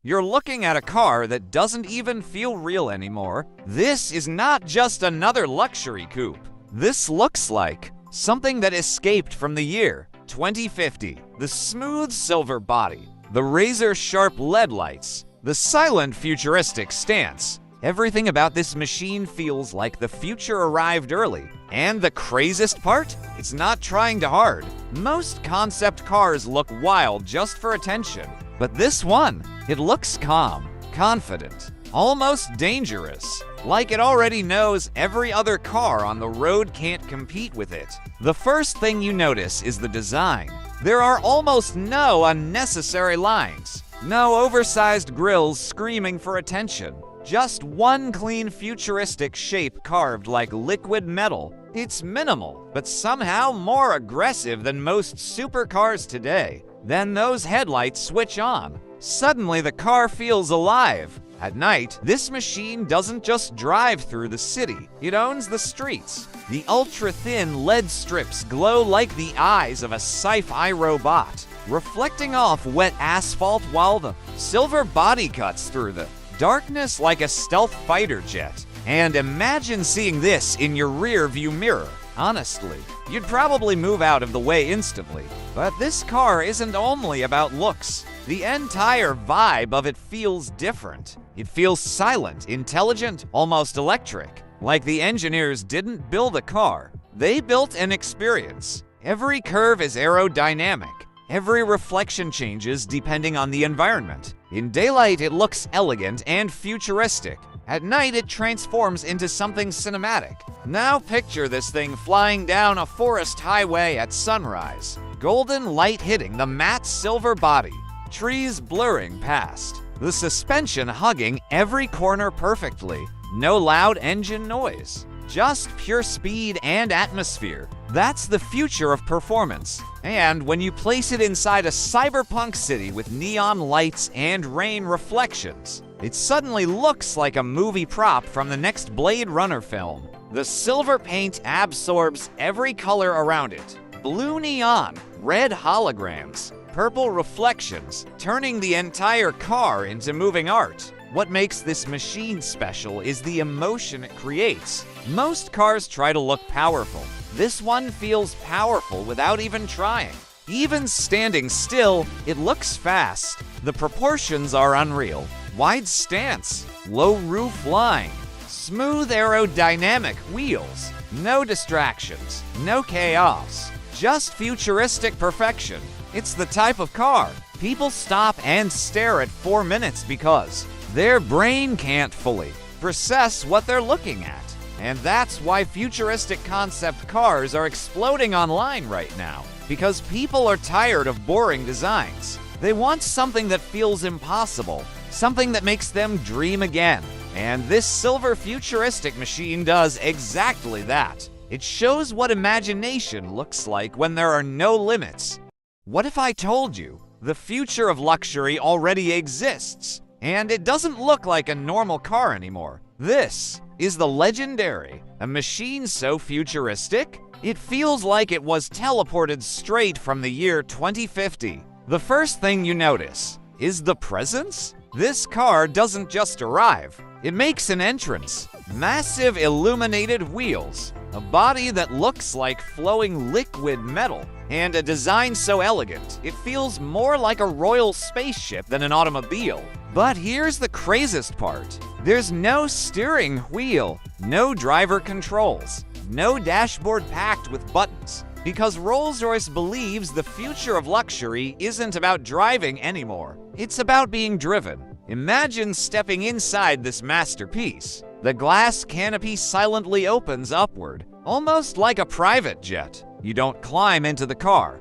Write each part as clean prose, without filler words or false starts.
You're looking at a car that doesn't even feel real anymore. This is not just another luxury coupe. This looks like something that escaped from the year 2050. The smooth silver body, the razor-sharp LED lights, the silent futuristic stance. Everything about this machine feels like the future arrived early. And the craziest part? It's not trying too hard. Most concept cars look wild just for attention. But this one, it looks calm, confident, almost dangerous. Like it already knows every other car on the road can't compete with it. The first thing you notice is the design. There are almost no unnecessary lines. No oversized grills screaming for attention. Just one clean futuristic shape carved like liquid metal. It's minimal, but somehow more aggressive than most supercars today. Then those headlights switch on. Suddenly the car feels alive. At night, this machine doesn't just drive through the city, it owns the streets. The ultra-thin LED strips glow like the eyes of a sci-fi robot, reflecting off wet asphalt while the silver body cuts through the darkness like a stealth fighter jet. And imagine seeing this in your rear-view mirror. Honestly, you'd probably move out of the way instantly. But this car isn't only about looks. The entire vibe of it feels different. It feels silent, intelligent, almost electric. Like the engineers didn't build a car, they built an experience. Every curve is aerodynamic. Every reflection changes depending on the environment. In daylight, it looks elegant and futuristic. At night, it transforms into something cinematic. Now picture this thing flying down a forest highway at sunrise. Golden light hitting the matte silver body. Trees blurring past. The suspension hugging every corner perfectly. No loud engine noise. Just pure speed and atmosphere. That's the future of performance. And when you place it inside a cyberpunk city with neon lights and rain reflections, it suddenly looks like a movie prop from the next Blade Runner film. The silver paint absorbs every color around it. Blue neon, red holograms, purple reflections, turning the entire car into moving art. What makes this machine special is the emotion it creates. Most cars try to look powerful. This one feels powerful without even trying. Even standing still, it looks fast. The proportions are unreal. Wide stance, low roof line, smooth aerodynamic wheels, no distractions, no chaos, just futuristic perfection. It's the type of car people stop and stare at 4 minutes because their brain can't fully process what they're looking at. And that's why futuristic concept cars are exploding online right now, because people are tired of boring designs. They want something that feels impossible, something that makes them dream again. And this silver futuristic machine does exactly that. It shows what imagination looks like when there are no limits. What if I told you the future of luxury already exists, and it doesn't look like a normal car anymore? This is the legendary, a machine so futuristic, it feels like it was teleported straight from the year 2050. The first thing you notice is the presence. This car doesn't just arrive, it makes an entrance. Massive illuminated wheels, a body that looks like flowing liquid metal, and a design so elegant, it feels more like a royal spaceship than an automobile. But here's the craziest part. There's no steering wheel, no driver controls, no dashboard packed with buttons. Because Rolls Royce believes the future of luxury isn't about driving anymore. It's about being driven. Imagine stepping inside this masterpiece. The glass canopy silently opens upward, almost like a private jet. You don't climb into the car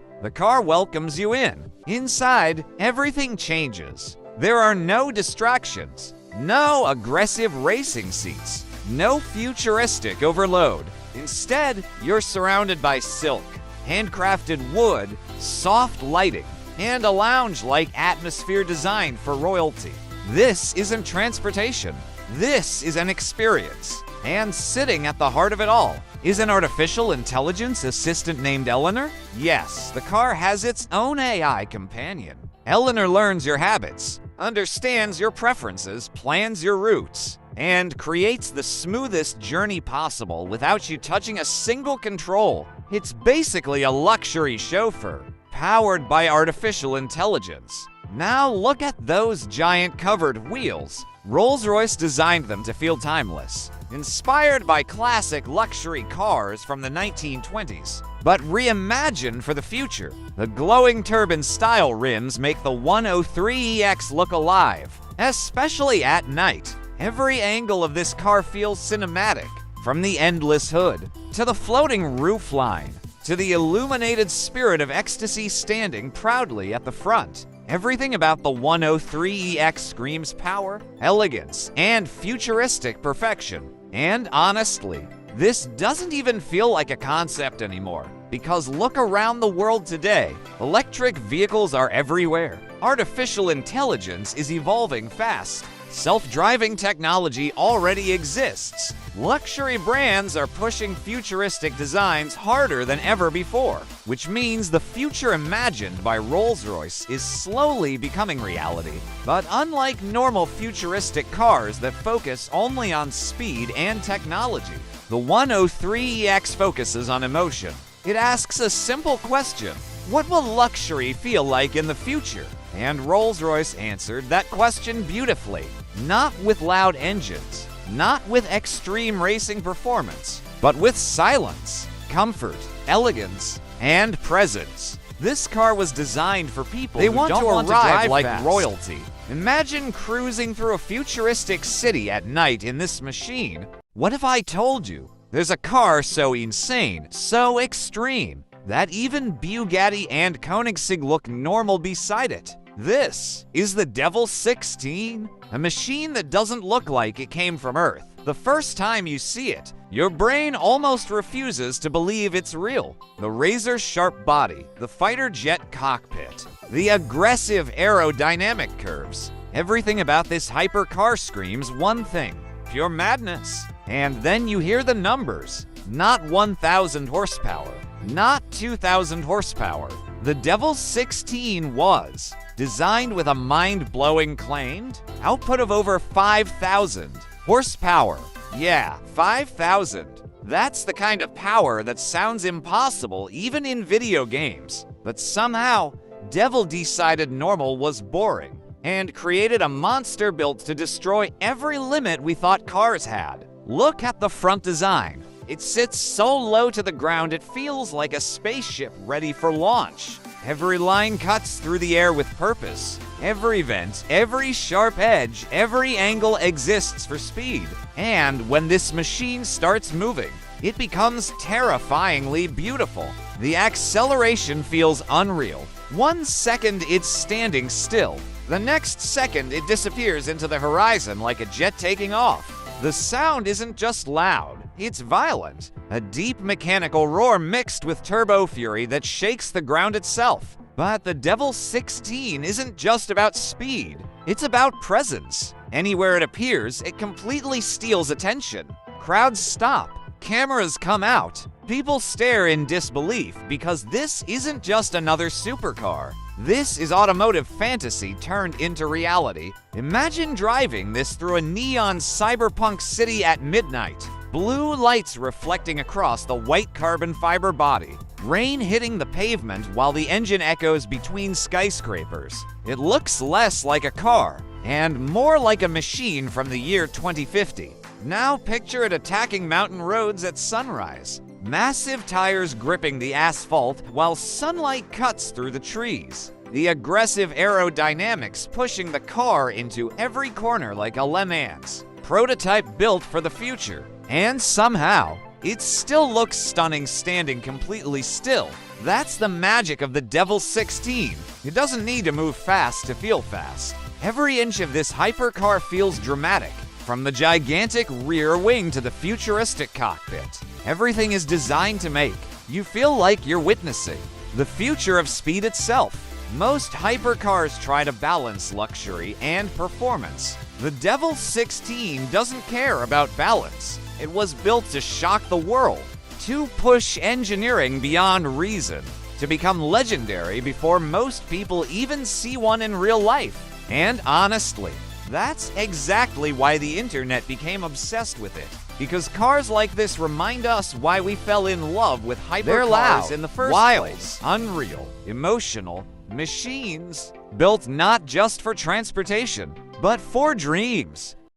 welcomes you in. Inside, everything changes. There are no distractions, no aggressive racing seats, no futuristic overload. Instead, you're surrounded by silk, handcrafted wood, soft lighting, and a lounge-like atmosphere designed for royalty. This isn't transportation. This is an experience. And sitting at the heart of it all is an artificial intelligence assistant named Eleanor. Yes, the car has its own AI companion. Eleanor learns your habits, understands your preferences, plans your routes, and creates the smoothest journey possible without you touching a single control. It's basically a luxury chauffeur, powered by artificial intelligence. Now look at those giant covered wheels. Rolls Royce designed them to feel timeless, inspired by classic luxury cars from the 1920s, but reimagined for the future. The glowing turbine-style rims make the 103EX look alive, especially at night. Every angle of this car feels cinematic, from the endless hood, to the floating roofline, to the illuminated spirit of ecstasy standing proudly at the front. Everything about the 103EX screams power, elegance, and futuristic perfection. And honestly, this doesn't even feel like a concept anymore, because look around the world today. Electric vehicles are everywhere. Artificial intelligence is evolving fast. Self-driving technology already exists. Luxury brands are pushing futuristic designs harder than ever before, which means the future imagined by Rolls-Royce is slowly becoming reality. But unlike normal futuristic cars that focus only on speed and technology, the 103EX focuses on emotion. It asks a simple question: what will luxury feel like in the future? And Rolls-Royce answered that question beautifully. Not with loud engines, not with extreme racing performance, but with silence, comfort, elegance, and presence. This car was designed for people who don't want to drive like royalty. Imagine cruising through a futuristic city at night in this machine. What if I told you there's a car so insane, so extreme, that even Bugatti and Koenigsegg look normal beside it? This is the Devel 16, a machine that doesn't look like it came from Earth. The first time you see it, your brain almost refuses to believe it's real. The razor-sharp body, the fighter jet cockpit, the aggressive aerodynamic curves. Everything about this hypercar screams one thing: pure madness. And then you hear the numbers. Not 1,000 horsepower, not 2,000 horsepower. The Devel 16 was designed with a mind-blowing claimed output of over 5,000 horsepower. Yeah, 5,000. That's the kind of power that sounds impossible even in video games. But somehow, Devel decided normal was boring and created a monster built to destroy every limit we thought cars had. Look at the front design. It sits so low to the ground it feels like a spaceship ready for launch. Every line cuts through the air with purpose. Every vent, every sharp edge, every angle exists for speed. And when this machine starts moving, it becomes terrifyingly beautiful. The acceleration feels unreal. 1 second it's standing still. The next second it disappears into the horizon like a jet taking off. The sound isn't just loud, it's violent. A deep mechanical roar mixed with turbo fury that shakes the ground itself. But the Devel 16 isn't just about speed, it's about presence. Anywhere it appears, it completely steals attention. Crowds stop, cameras come out, people stare in disbelief because this isn't just another supercar. This is automotive fantasy turned into reality. Imagine driving this through a neon cyberpunk city at midnight. Blue lights reflecting across the white carbon fiber body. Rain hitting the pavement while the engine echoes between skyscrapers. It looks less like a car and more like a machine from the year 2050. Now picture it attacking mountain roads at sunrise. Massive tires gripping the asphalt while sunlight cuts through the trees. The aggressive aerodynamics pushing the car into every corner like a Le Mans prototype built for the future. And somehow, it still looks stunning standing completely still. That's the magic of the Devel 16. It doesn't need to move fast to feel fast. Every inch of this hypercar feels dramatic. From the gigantic rear wing to the futuristic cockpit, everything is designed to make you feel like you're witnessing the future of speed itself. Most hypercars try to balance luxury and performance. The Devel 16 doesn't care about balance. It was built to shock the world, to push engineering beyond reason, to become legendary before most people even see one in real life. And honestly, that's exactly why the internet became obsessed with it. Because cars like this remind us why we fell in love with hypercars in the first place. Unreal, emotional machines built not just for transportation, but for dreams.